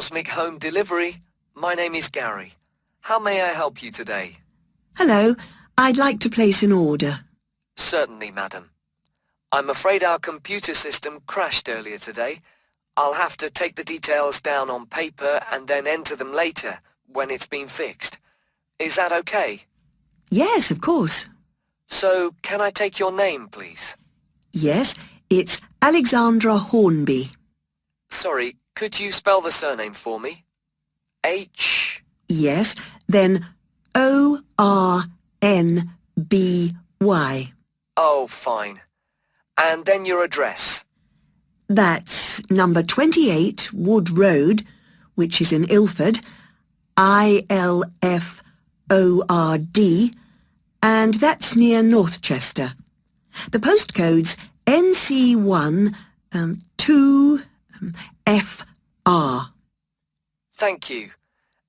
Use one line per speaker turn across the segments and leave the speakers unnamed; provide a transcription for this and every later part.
Cosmic Home Delivery. My name is Gary. How may I help you today?
Hello, I'd like to place an order.
Certainly, madam. I'm afraid our computer system crashed earlier today. I'll have to take the details down on paper and then enter them later, when it's been fixed. Is that okay?
Yes, of course.
So, can I take your name, please?
Yes, it's Alexandra Hornby.
Sorry, could you spell the surname for me? H...
Yes, then O-R-N-B-Y.
Oh, fine. And then your address.
That's number 28 Wood Road, which is in Ilford, I-L-F-O-R-D, and that's near Northchester. The postcode's NC1 2FR.
Thank you.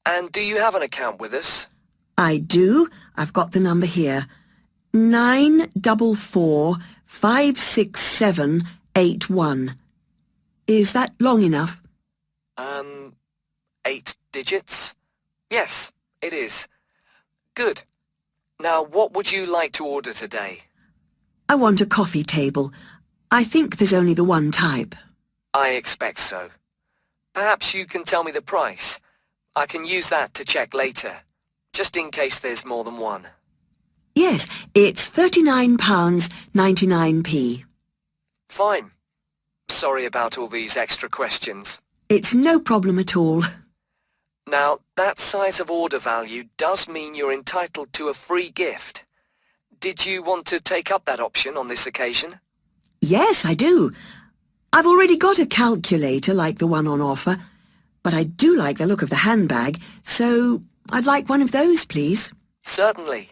And do you have an account with us?
I do. I've got the number here. 944567881. Is that long enough?
8 digits? Yes, it is. Good. Now, what would you like to order today?
I want a coffee table. I think there's only the one type.
I expect so. Perhaps you can tell me the price. I can use that to check later, just in case there's more than one.
Yes, it's £39.99p.
Fine. Sorry about all these extra questions.
It's no problem at all.
Now, that size of order value does mean you're entitled to a free gift. Did you want to take up that option on this occasion?
Yes, I do. I've already got a calculator like the one on offer, but I do like the look of the handbag, so I'd like one of those, please.
Certainly.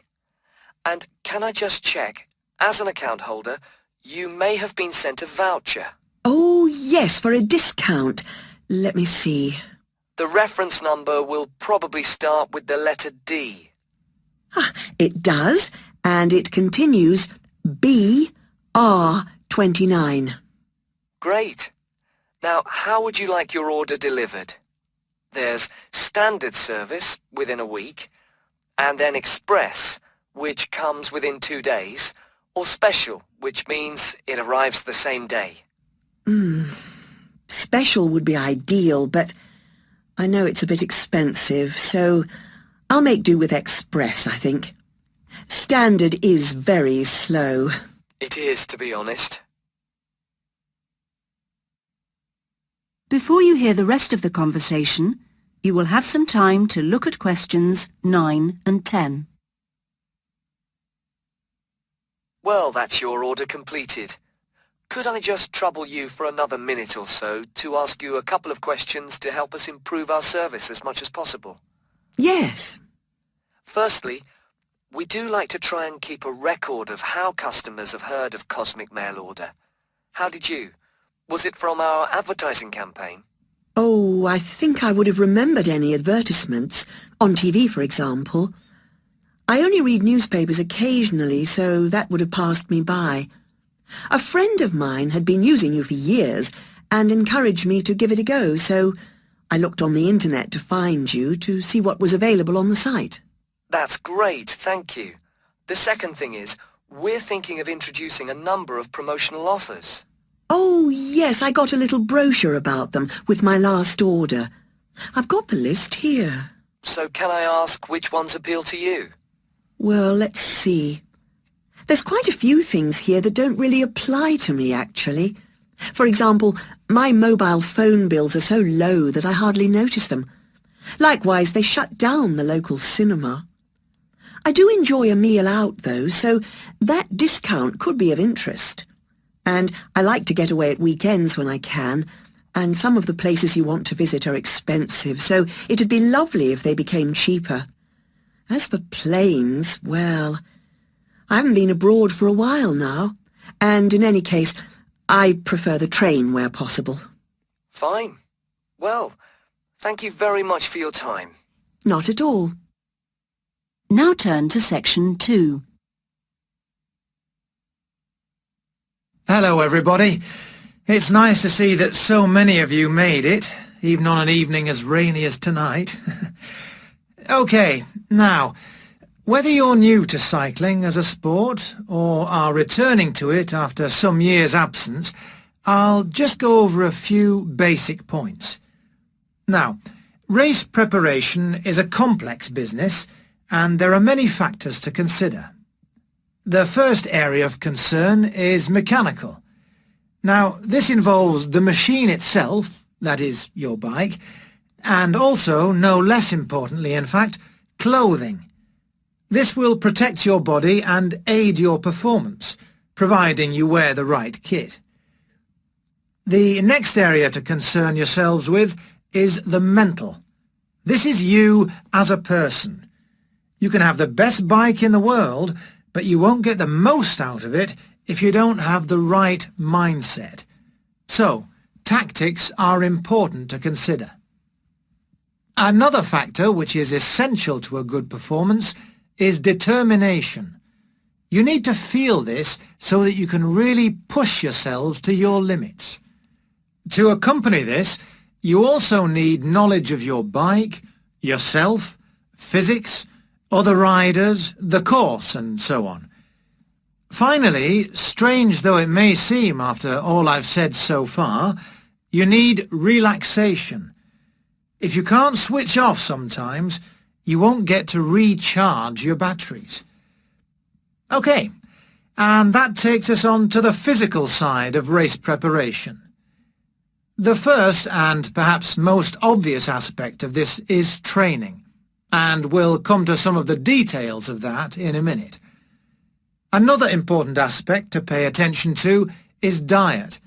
And can I just check, as an account holder, you may have been sent a voucher.
Oh, yes, for a discount. Let me see.
The reference number will probably start with the letter D.
Ah, it does, and it continues BR29.
Great. Now, how would you like your order delivered? There's standard service within a week, and then express, which comes within 2 days, or special, which means it arrives the same day.
Special would be ideal, but I know it's a bit expensive, so I'll make do with express, I think. Standard is very slow.
It is, to be honest.
Before you hear the rest of the conversation, you will have some time to look at questions 9 and 10.
Well, that's your order completed. Could I just trouble you for another minute or so to ask you a couple of questions to help us improve our service as much as possible?
Yes.
Firstly, we do like to try and keep a record of how customers have heard of Cosmic Mail Order. How did you? Was it from our advertising campaign?
Oh, I think I would have remembered any advertisements, on TV, for example. I only read newspapers occasionally, so that would have passed me by. A friend of mine had been using you for years and encouraged me to give it a go, so I looked on the internet to find you to see what was available on the site.
That's great, thank you. The second thing is, we're thinking of introducing a number of promotional offers.
Oh, yes, I got a little brochure about them with my last order. I've got the list here.
So can I ask which ones appeal to you?
Well, let's see. There's quite a few things here that don't really apply to me, actually. For example, my mobile phone bills are so low that I hardly notice them. Likewise, they shut down the local cinema. I do enjoy a meal out, though, so that discount could be of interest. And I like to get away at weekends when I can, and some of the places you want to visit are expensive, so it'd be lovely if they became cheaper. As for planes, well, I haven't been abroad for a while now, and in any case, I prefer the train where possible.
Fine. Well, thank you very much for your time.
Not at all.
Now turn to section 2.
Hello everybody. It's nice to see that so many of you made it. even on an evening as rainy as tonight. OK, now, whether you're new to cycling as a sport or are returning to it after some years' absence, I'll just go over a few basic points. Now, race preparation is a complex business, and there are many factors to consider. The first area of concern is mechanical. Now, this involves the machine itself, that is, your bike, and also, no less importantly in fact, clothing. This will protect your body and aid your performance, providing you wear the right kit. The next area to concern yourselves with is the mental. This is you as a person. You can have the best bike in the world, but you won't get the most out of it if you don't have the right mindset. So, tactics are important to consider. Another factor which is essential to a good performance is determination. You need to feel this so that you can really push yourselves to your limits. To accompany this, you also need knowledge of your bike, yourself, physics, other riders, the course, and so on. Finally, strange though it may seem after all I've said so far, you need relaxation. If you can't switch off sometimes, you won't get to recharge your batteries. OK, and that takes us on to the physical side of race preparation. The first and perhaps most obvious aspect of this is training, and we'll come to some of the details of that in a minute. Another important aspect to pay attention to is diet,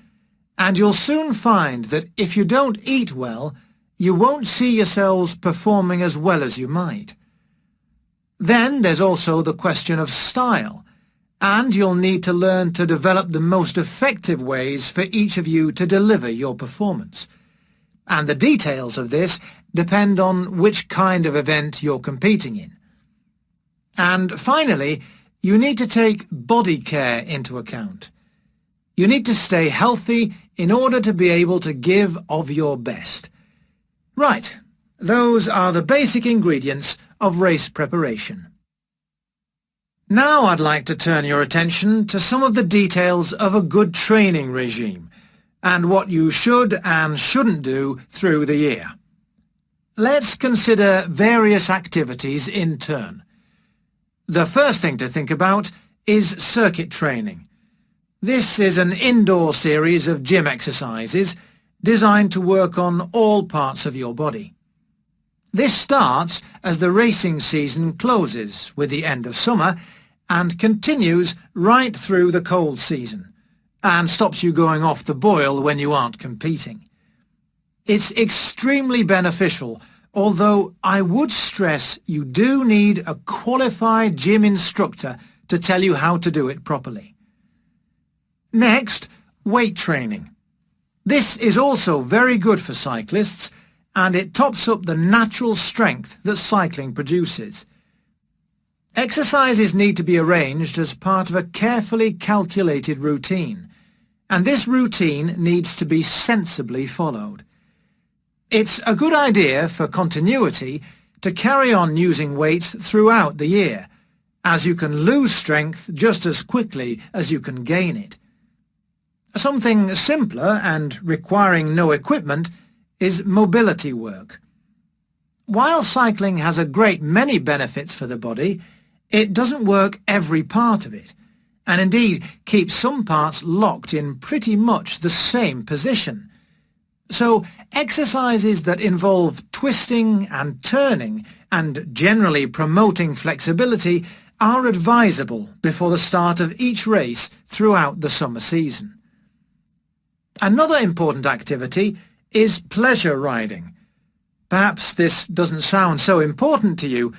and you'll soon find that if you don't eat well, you won't see yourselves performing as well as you might. Then there's also the question of style, and you'll need to learn to develop the most effective ways for each of you to deliver your performance. And the details of this depend on which kind of event you're competing in. And finally, you need to take body care into account. You need to stay healthy in order to be able to give of your best. Right, those are the basic ingredients of race preparation. Now I'd like to turn your attention to some of the details of a good training regime and what you should and shouldn't do through the year. Let's consider various activities in turn. The first thing to think about is circuit training. This is an indoor series of gym exercises designed to work on all parts of your body. This starts as the racing season closes with the end of summer and continues right through the cold season and stops you going off the boil when you aren't competing. It's extremely beneficial, although I would stress you do need a qualified gym instructor to tell you how to do it properly. Next, weight training. This is also very good for cyclists, and it tops up the natural strength that cycling produces. Exercises need to be arranged as part of a carefully calculated routine, and this routine needs to be sensibly followed. It's a good idea for continuity to carry on using weights throughout the year, as you can lose strength just as quickly as you can gain it. Something simpler and requiring no equipment is mobility work. While cycling has a great many benefits for the body, it doesn't work every part of it, and indeed keeps some parts locked in pretty much the same position. So exercises that involve twisting and turning and generally promoting flexibility are advisable before the start of each race throughout the summer season. Another important activity is pleasure riding. Perhaps this doesn't sound so important to you,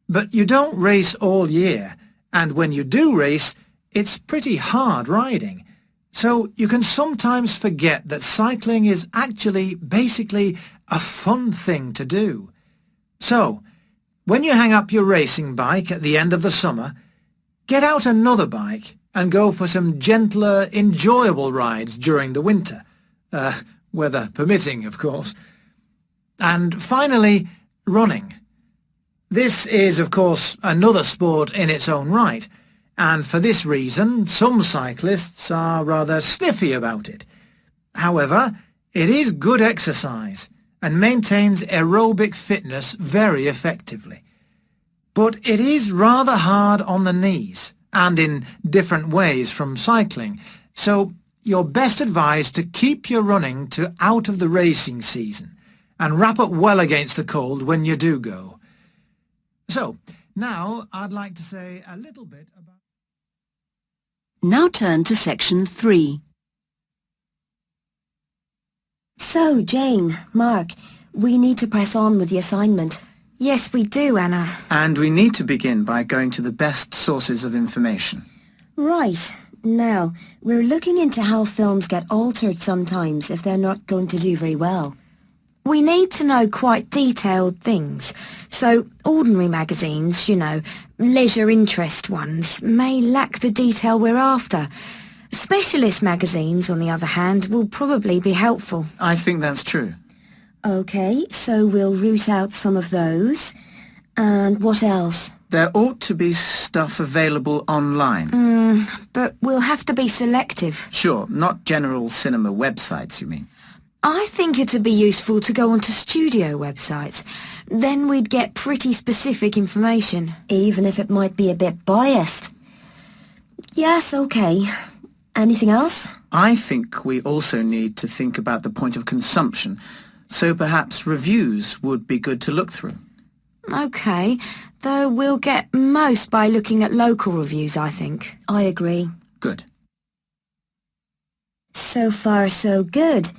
but you don't race all year, and when you do race, it's pretty hard riding. So you can sometimes forget that cycling is actually basically a fun thing to do. So, when you hang up your racing bike at the end of the summer, get out another bike and go for some gentler, enjoyable rides during the winter. Weather permitting, of course. And finally, running. This is, of course, another sport in its own right, and for this reason some cyclists are rather sniffy about it. However, it is good exercise and maintains aerobic fitness very effectively. But it is rather hard on the knees, and in different ways from cycling, so you're best advised to keep your running to out of the racing season, and wrap up well against the cold when you do go. So, now I'd like to say a little bit about...
Now turn to section 3.
So, Jane, Mark, we need to press on with the assignment.
Yes, we do, Anna.
And we need to begin by going to the best sources of information.
Right. Now, we're looking into how films get altered sometimes if they're not going to do very well.
We need to know quite detailed things. So, ordinary magazines, you know, leisure interest ones, may lack the detail we're after. Specialist magazines, on the other hand, will probably be helpful.
I think that's true.
OK, so we'll root out some of those. And what else?
There ought to be stuff available online.
But we'll have to be selective.
Sure, not general cinema websites, you mean?
I think it'd be useful to go onto studio websites. Then we'd get pretty specific information.
Even if it might be a bit biased. Yes, OK. Anything else?
I think we also need to think about the point of consumption, so perhaps reviews would be good to look through.
OK, though we'll get most by looking at local reviews, I think.
I agree.
Good.
So far, so good.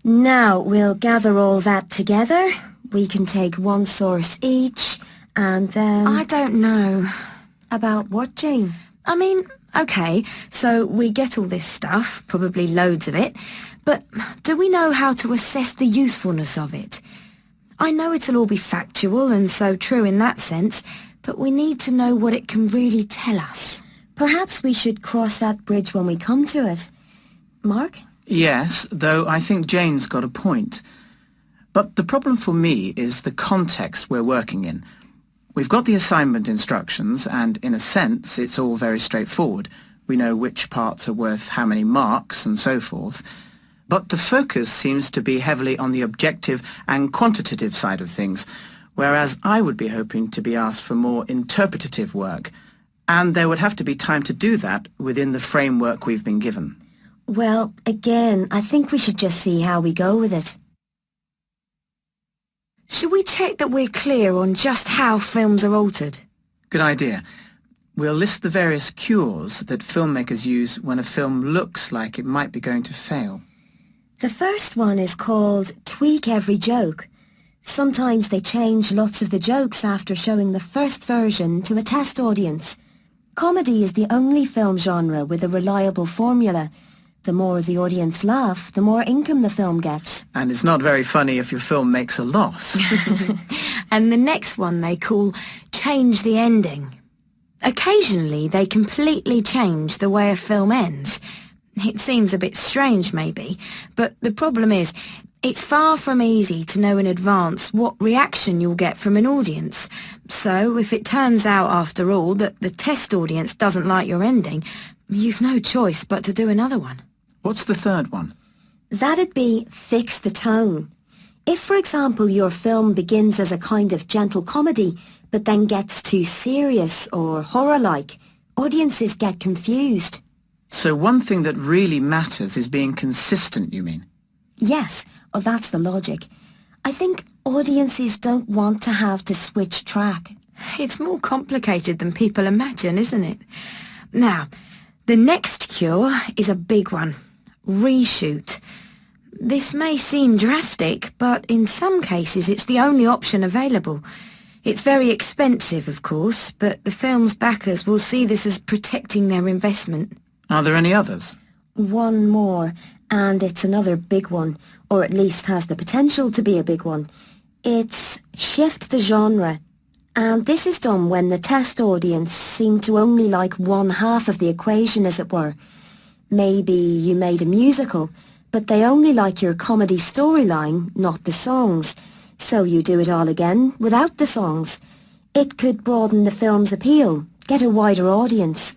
Now we'll gather all that together. We can take one source each, and then...
I don't know.
About what, Jane?
I mean, OK, so we get all this stuff, probably loads of it, but do we know how to assess the usefulness of it? I know it'll all be factual and so true in that sense, but we need to know what it can really tell us.
Perhaps we should cross that bridge when we come to it. Mark?
Yes, though I think Jane's got a point. But the problem for me is the context we're working in. We've got the assignment instructions, and in a sense it's all very straightforward. We know which parts are worth how many marks and so forth. But the focus seems to be heavily on the objective and quantitative side of things, whereas I would be hoping to be asked for more interpretative work, and there would have to be time to do that within the framework we've been given.
Well, again, I think we should just see how we go with it.
Should we check that we're clear on just how films are altered?
Good idea. We'll list the various cures that filmmakers use when a film looks like it might be going to fail.
The first one is called Tweak Every Joke. Sometimes they change lots of the jokes after showing the first version to a test audience. Comedy is the only film genre with a reliable formula. The more the audience laugh, the more income the film gets.
And it's not very funny if your film makes a loss.
And the next one they call Change the Ending. Occasionally they completely change the way a film ends. It seems a bit strange maybe, but the problem is it's far from easy to know in advance what reaction you'll get from an audience. So if it turns out after all that the test audience doesn't like your ending, you've no choice but to do another one.
What's the third one?
That'd be Fix the Tone. If, for example, your film begins as a kind of gentle comedy, but then gets too serious or horror-like, audiences get confused.
So one thing that really matters is being consistent, you mean?
Yes, that's the logic. I think audiences don't want to have to switch track.
It's more complicated than people imagine, isn't it? Now, the next cure is a big one. Reshoot. This may seem drastic, but in some cases it's the only option available. It's very expensive, of course, but the film's backers will see this as protecting their investment.
Are there any others?
One more, and it's another big one, or at least has the potential to be a big one. It's shift the genre. And this is done when the test audience seem to only like one half of the equation, as it were. Maybe you made a musical, but they only like your comedy storyline, not the songs. So you do it all again, without the songs. It could broaden the film's appeal, get a wider audience.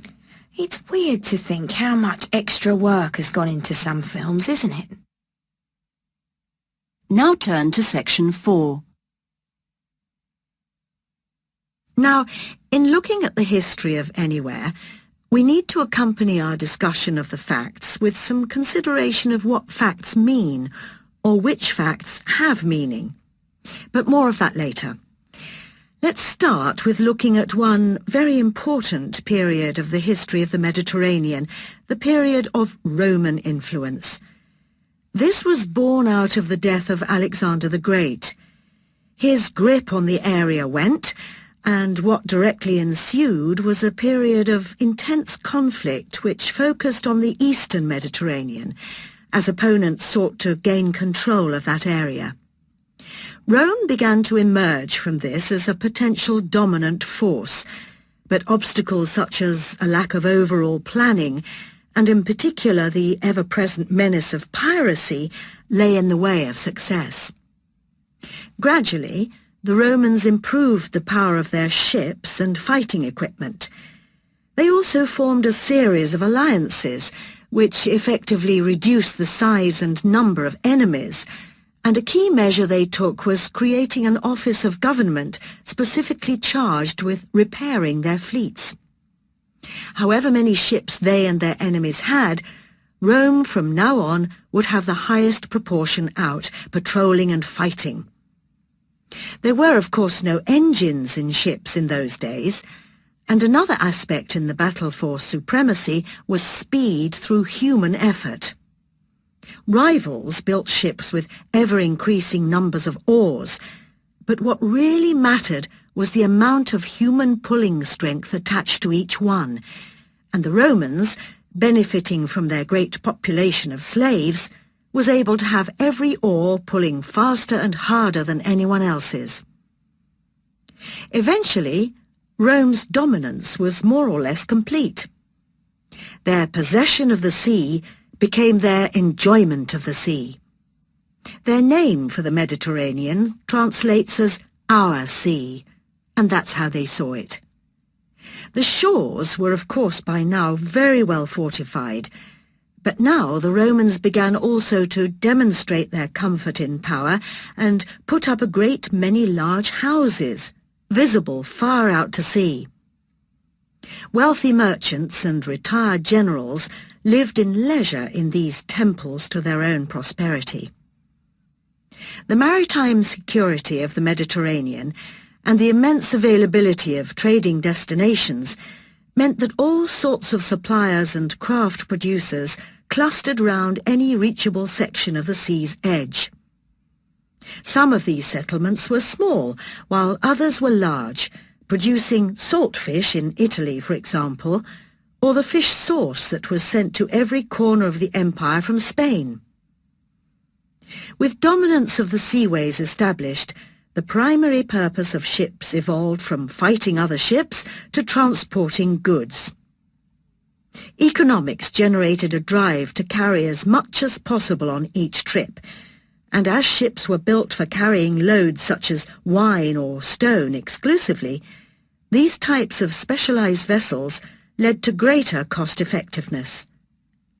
It's weird to think how much extra work has gone into some films, isn't it?
Now turn to section 4.
Now, in looking at the history of Anywhere, we need to accompany our discussion of the facts with some consideration of what facts mean, or which facts have meaning. But more of that later. Let's start with looking at one very important period of the history of the Mediterranean, the period of Roman influence. This was born out of the death of Alexander the Great. His grip on the area went, and what directly ensued was a period of intense conflict which focused on the eastern Mediterranean, as opponents sought to gain control of that area. Rome began to emerge from this as a potential dominant force, but obstacles such as a lack of overall planning, and in particular the ever-present menace of piracy, lay in the way of success. Gradually, the Romans improved the power of their ships and fighting equipment. They also formed a series of alliances, which effectively reduced the size and number of enemies, and a key measure they took was creating an office of government specifically charged with repairing their fleets. However many ships they and their enemies had, Rome from now on would have the highest proportion out, patrolling and fighting. There were, of course, no engines in ships in those days, and another aspect in the battle for supremacy was speed through human effort. Rivals built ships with ever-increasing numbers of oars, but what really mattered was the amount of human pulling strength attached to each one, and the Romans, benefiting from their great population of slaves, was able to have every oar pulling faster and harder than anyone else's. Eventually, Rome's dominance was more or less complete. Their possession of the sea became their enjoyment of the sea. Their name for the Mediterranean translates as our sea, and that's how they saw it. The shores were of course by now very well fortified, but now the Romans began also to demonstrate their comfort in power and put up a great many large houses, visible far out to sea. Wealthy merchants and retired generals lived in leisure in these temples to their own prosperity. The maritime security of the Mediterranean and the immense availability of trading destinations meant that all sorts of suppliers and craft producers clustered round any reachable section of the sea's edge. Some of these settlements were small, while others were large, producing salt fish in Italy, for example, or the fish sauce that was sent to every corner of the empire from Spain. With dominance of the seaways established, the primary purpose of ships evolved from fighting other ships to transporting goods. Economics generated a drive to carry as much as possible on each trip, and as ships were built for carrying loads such as wine or stone exclusively, these types of specialized vessels led to greater cost-effectiveness.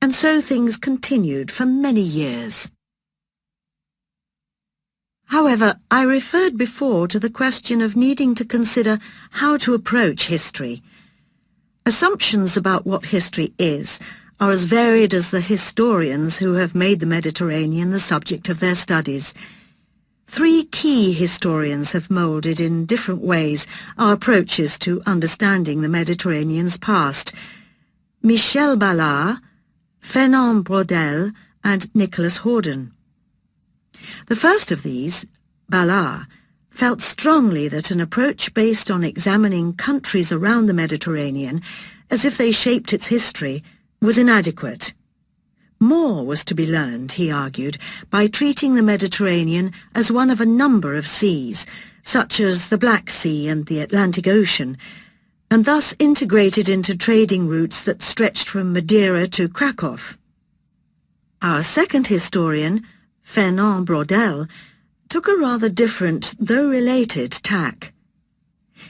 And so things continued for many years. However, I referred before to the question of needing to consider how to approach history. Assumptions about what history is are as varied as the historians who have made the Mediterranean the subject of their studies. Three key historians have moulded in different ways our approaches to understanding the Mediterranean's past: Michel Ballard, Fernand Braudel, and Nicholas Horden. The first of these, Ballard, felt strongly that an approach based on examining countries around the Mediterranean as if they shaped its history was inadequate. More was to be learned, he argued, by treating the Mediterranean as one of a number of seas, such as the Black Sea and the Atlantic Ocean, and thus integrated into trading routes that stretched from Madeira to Krakow. Our second historian, Fernand Braudel,
took a rather different, though related, tack.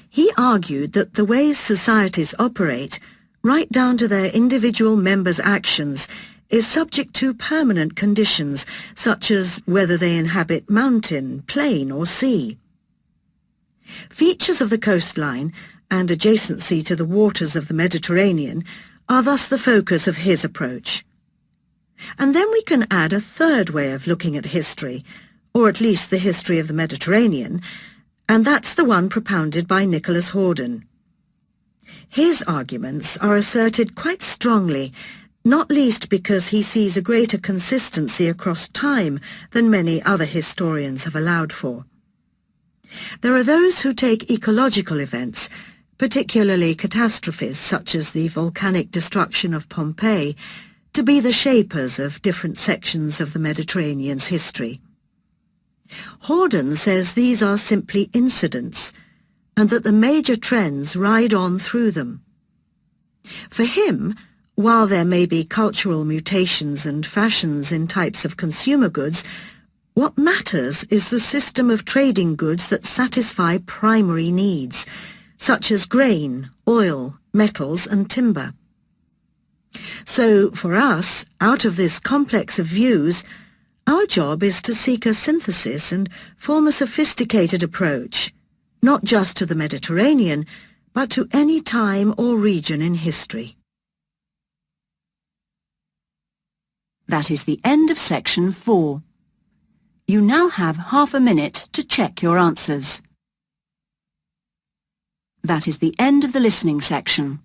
He argued that the ways societies operate, right down to their individual members' actions, is subject to permanent conditions, such as whether they inhabit mountain, plain or sea. Features of the coastline and adjacency to the waters of the Mediterranean are thus the focus of his approach. And then we can add a third way of looking at history, or at least the history of the Mediterranean, and that's the one propounded by Nicholas Horden. His arguments are asserted quite strongly, not least because he sees a greater consistency across time than many other historians have allowed for. There are those who take ecological events, particularly catastrophes such as the volcanic destruction of Pompeii, to be the shapers of different sections of the Mediterranean's history. Horden says these are simply incidents, and that the major trends ride on through them. For him, while there may be cultural mutations and fashions in types of consumer goods, what matters is the system of trading goods that satisfy primary needs, such as grain, oil, metals and timber. So, for us, out of this complex of views, our job is to seek a synthesis and form a sophisticated approach, not just to the Mediterranean, but to any time or region in history. That is the end of section 4. You now have half a minute to check your answers. That is the end of the listening section.